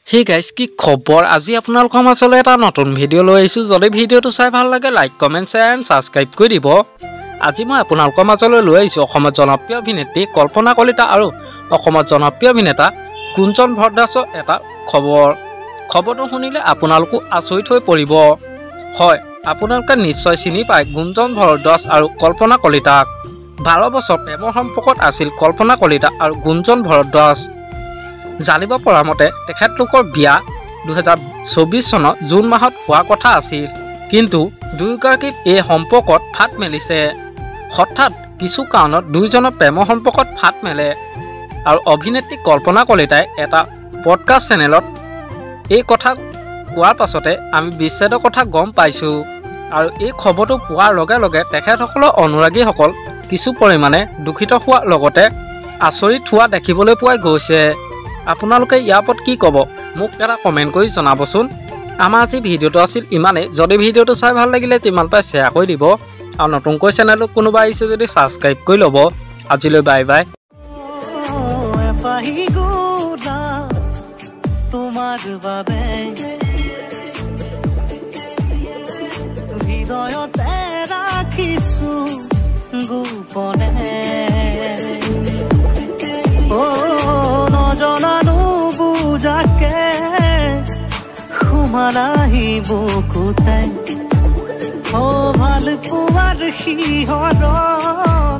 Hey guys, কি খবৰ আজি আপোনালোকৰ মাজলৈ এটা নতুন ভিডিও লৈ আহিছো যদি ভিডিওটো চাই ভাল লাগে like comment share and subscribe কৰি দিব আজি মই আপোনালোকৰ মাজলৈ লৈ আহিছো অসমৰ জনপ্ৰিয় অভিনেত্ৰী কল্পনা কলিতা আৰু অসমৰ জনপ্ৰিয় অভিনেতা গুঞ্জন ভৰদ্বাজৰ এটা খবৰটো শুনিলে আপোনালোকো আচৰিত হৈ পৰিব হয় আপোনালোকে নিশ্চয় চিনি পায় গুঞ্জন ভৰদ্বাজ আৰু কল্পনা কলিতাক 12 বছৰ প্ৰেমৰ সম্পৰ্কত আছিল কল্পনা কলিতা আৰু গুঞ্জন ভৰদ্বাজ জানিব পৰা মতে তেখেতলোকৰ বিয়া 2024 চনৰ জুন মাহত হোৱা কথা আছিল কিন্তু দুয়োগৰাকীৰ এই সম্পৰ্কত ফাট মেলিছে হঠাৎ কিছু কাৰণত দুইজনৰ প্ৰেমৰ সম্পৰ্কত ফাট মেলে আৰু অভিনেত্ৰী কল্পনা কলিতাই এটা পডকাষ্ট চেনেলত এই কথা কোৱাৰ পাছতে আমি বিচ্ছেদৰ কথা গম পাইছো আৰু এই খবৰটো পোৱাৰ লগে লগে তেখেতসকলৰ অনুৰাগীসকল কিছু পৰিমাণে দুখিত হোৱাৰ লগতে আচৰিত হোৱা দেখিবলৈ পোৱা গৈছে আপোনালোকে ইয়াৰ ওপৰত কি ক'ব মোক এটা কমেন্ট কৰি জনাবচোন আমাৰ আজি ভিডিওটো আছিল ইমানে যদি ভিডিওটো চাই ভাল লাগিলে যিমান পাই শেয়াৰ কৰি দিব আৰু নতুনকৈ চেনেলটো কোনোবা আহিছে যদি সাবস্ক্ৰাইব কৰি ল'ব আজিলৈ বাই বাই তোমাৰ বাবে হৃদয়তে ৰাখিছো গোপনে যাকে সুমানাহি বুকুতে ও ভাল পোৱাৰ শিহৰণ